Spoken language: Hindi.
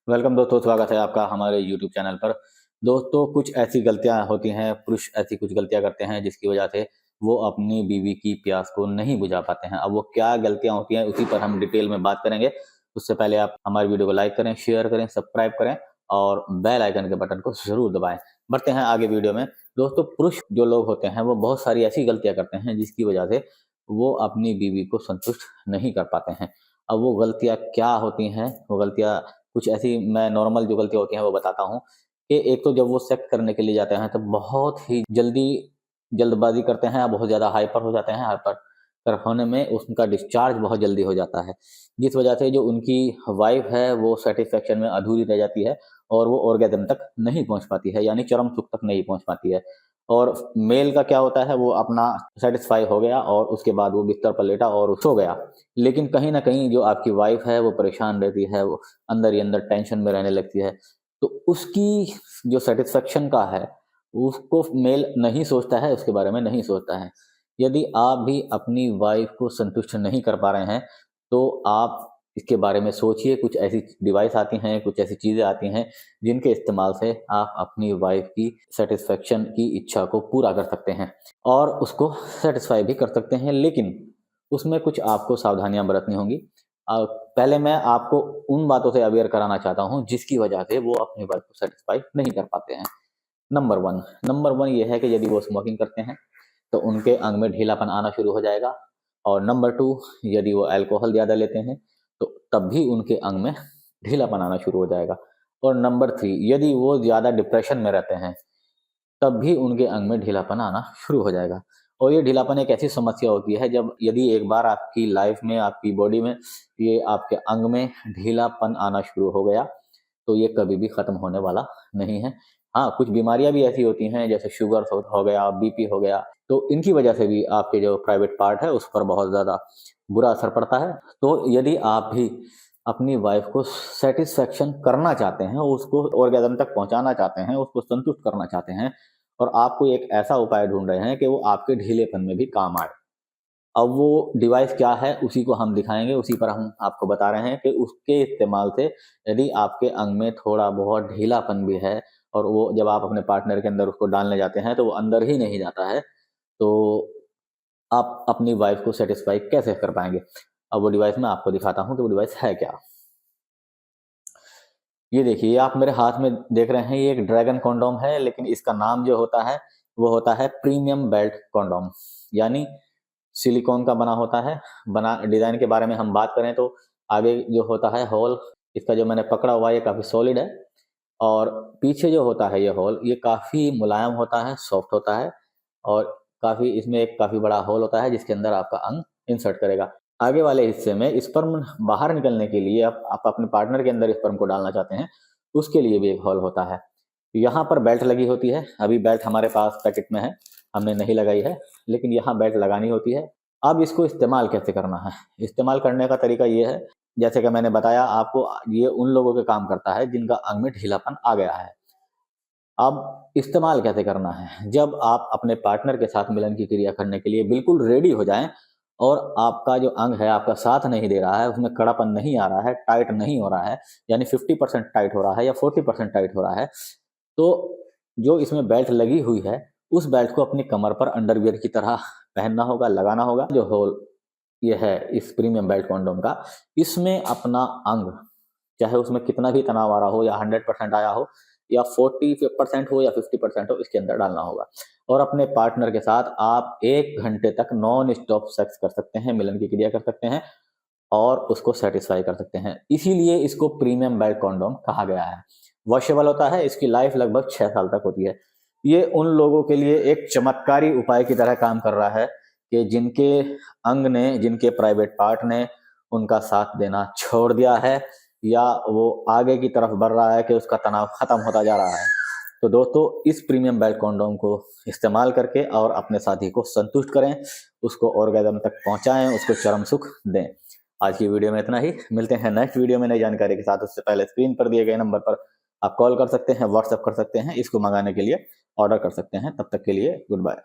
वेलकम दोस्तों, स्वागत है आपका हमारे यूट्यूब चैनल पर। दोस्तों, कुछ ऐसी गलतियां होती हैं, पुरुष ऐसी कुछ गलतियां करते हैं जिसकी वजह से वो अपनी बीवी की प्यास को नहीं बुझा पाते हैं। अब वो क्या गलतियां होती हैं उसी पर हम डिटेल में बात करेंगे। उससे पहले आप हमारी वीडियो को लाइक करें, शेयर करें, सब्सक्राइब करें और बेल आइकन के बटन को जरूर दबाएं। बढ़ते हैं आगे वीडियो में। दोस्तों, पुरुष जो लोग होते हैं वो बहुत सारी ऐसी गलतियां करते हैं जिसकी वजह से वो अपनी बीवी को संतुष्ट नहीं कर पाते हैं। अब वो गलतियां क्या होती हैं? वो गलतियां कुछ ऐसी, मैं नॉर्मल जो गलतियाँ होती हैं वो बताता हूँ। कि एक तो जब वो सेक्स करने के लिए जाते हैं तो बहुत ही जल्दबाजी करते हैं, बहुत ज़्यादा हाइपर हो जाते हैं। हाइपर कर होने में उनका डिस्चार्ज बहुत जल्दी हो जाता है, जिस वजह से जो उनकी वाइफ है वो सेटिस्फेक्शन में अधूरी रह जाती है और वो ऑर्गेज़म तक नहीं पहुँच पाती है, यानी चरम सुख तक नहीं पहुँच पाती है। और मेल का क्या होता है, वो अपना सेटिस्फाई हो गया और उसके बाद वो बिस्तर पर लेटा और सो गया। लेकिन कहीं न कहीं जो आपकी वाइफ है वो परेशान रहती है, वो अंदर ही अंदर टेंशन में रहने लगती है। तो उसकी जो सेटिस्फेक्शन का है, उसको मेल नहीं सोचता है, उसके बारे में नहीं सोचता है। यदि आप भी अपनी वाइफ को संतुष्ट नहीं कर पा रहे हैं, तो आप इसके बारे में सोचिए। कुछ ऐसी डिवाइस आती हैं, कुछ ऐसी चीज़ें आती हैं, जिनके इस्तेमाल से आप अपनी वाइफ की सेटिस्फेक्शन की इच्छा को पूरा कर सकते हैं और उसको सेटिस्फाई भी कर सकते हैं। लेकिन उसमें कुछ आपको सावधानियाँ बरतनी होंगी। पहले मैं आपको उन बातों से अवेयर कराना चाहता हूँ जिसकी वजह से वो अपनी वाइफ को सेटिस्फाई नहीं कर पाते हैं। नंबर वन ये है कि यदि वो स्मोकिंग करते हैं तो उनके अंग में ढीलापन आना शुरू हो जाएगा। और नंबर टू, यदि वो अल्कोहल ज़्यादा लेते हैं तो तब भी उनके अंग में ढीलापन आना शुरू हो जाएगा। और नंबर थ्री, यदि वो ज़्यादा डिप्रेशन में रहते हैं तब भी उनके अंग में ढीलापन आना शुरू हो जाएगा। और ये ढीलापन एक ऐसी समस्या होती है, जब यदि एक बार आपकी लाइफ में, आपकी बॉडी में, ये आपके अंग में ढीलापन आना शुरू हो गया तो ये कभी भी खत्म होने वाला नहीं है। हाँ, कुछ बीमारियां भी ऐसी होती हैं जैसे शुगर हो गया, बीपी हो गया, तो इनकी वजह से भी आपके जो प्राइवेट पार्ट है उस पर बहुत ज़्यादा बुरा असर पड़ता है। तो यदि आप भी अपनी वाइफ को सेटिस्फेक्शन करना चाहते हैं, उसको ऑर्गेज़म तक पहुंचाना चाहते हैं, उसको संतुष्ट करना चाहते हैं और आप कोई एक ऐसा उपाय ढूंढ रहे हैं कि वो आपके ढीलेपन में भी काम आए। अब वो डिवाइस क्या है उसी को हम दिखाएंगे, उसी पर हम आपको बता रहे हैं कि उसके इस्तेमाल से यदि आपके अंग में थोड़ा बहुत ढीलापन भी है और वो जब आप अपने पार्टनर के अंदर उसको डालने जाते हैं तो वो अंदर ही नहीं जाता है, तो आप अपनी वाइफ को सेटिस्फाई कैसे कर पाएंगे? अब वो डिवाइस मैं आपको दिखाता हूँ कि वो डिवाइस है क्या। ये देखिए, ये आप मेरे हाथ में देख रहे हैं, ये एक ड्रैगन कॉन्डोम है, लेकिन इसका नाम जो होता है वो होता है प्रीमियम बेल्ट कॉन्डोम, यानी सिलिकॉन का बना होता है। बना डिज़ाइन के बारे में हम बात करें तो आगे जो होता है होल, इसका जो मैंने पकड़ा हुआ है ये काफ़ी सॉलिड है। और पीछे जो होता है ये होल, ये काफ़ी मुलायम होता है, सॉफ्ट होता है और काफ़ी इसमें एक काफ़ी बड़ा होल होता है जिसके अंदर आपका अंग इंसर्ट करेगा। आगे वाले हिस्से में स्पर्म बाहर निकलने के लिए आप अपने पार्टनर के अंदर स्पर्म को डालना चाहते हैं, उसके लिए भी एक होल होता है। यहाँ पर बेल्ट लगी होती है। अभी बेल्ट हमारे पास पैकेट में है, हमने नहीं लगाई है, लेकिन यहाँ बेल्ट लगानी होती है। अब इसको इस्तेमाल कैसे करना है? इस्तेमाल करने का तरीका ये है, जैसे कि मैंने बताया आपको, ये उन लोगों के काम करता है जिनका अंग में ढीलापन आ गया है। अब इस्तेमाल कैसे करना है? जब आप अपने पार्टनर के साथ मिलन की क्रिया करने के लिए बिल्कुल रेडी हो जाएं और आपका जो अंग है आपका साथ नहीं दे रहा है, उसमें कड़ापन नहीं आ रहा है, टाइट नहीं हो रहा है, यानी 50% टाइट हो रहा है या 40% टाइट हो रहा है, तो जो इसमें बेल्ट लगी हुई है उस बेल्ट को अपनी कमर पर अंडरवियर की तरह पहनना होगा, लगाना होगा। जो होल ये है इस प्रीमियम बेल्ट कॉन्डोम का, इसमें अपना अंग, चाहे उसमें कितना भी तनाव आ रहा हो या 100% आया हो या 40% हो या 50% हो, इसके अंदर डालना होगा। और अपने पार्टनर के साथ आप 1 घंटे तक नॉन स्टॉप सेक्स कर सकते हैं, मिलन की क्रिया कर सकते हैं और उसको सेटिस्फाई कर सकते हैं। इसीलिए इसको प्रीमियम बेल्ट कॉन्डोम कहा गया है। वॉशेबल होता है, इसकी लाइफ लगभग 6 साल तक होती है। ये उन लोगों के लिए एक चमत्कारी उपाय की तरह काम कर रहा है कि जिनके अंग ने, जिनके प्राइवेट पार्ट ने उनका साथ देना छोड़ दिया है या वो आगे की तरफ बढ़ रहा है कि उसका तनाव खत्म होता जा रहा है। तो दोस्तों, इस प्रीमियम बेल्ट कॉन्डोम को इस्तेमाल करके और अपने साथी को संतुष्ट करें, उसको ऑर्गेज़म तक पहुंचाएं, उसको चरम सुख दें। आज की वीडियो में इतना ही। मिलते हैं नेक्स्ट वीडियो में नई जानकारी के साथ। उससे पहले स्क्रीन पर दिए गए नंबर पर आप कॉल कर सकते हैं, व्हाट्सएप कर सकते हैं, इसको मंगाने के लिए ऑर्डर कर सकते हैं। तब तक के लिए गुड बाय।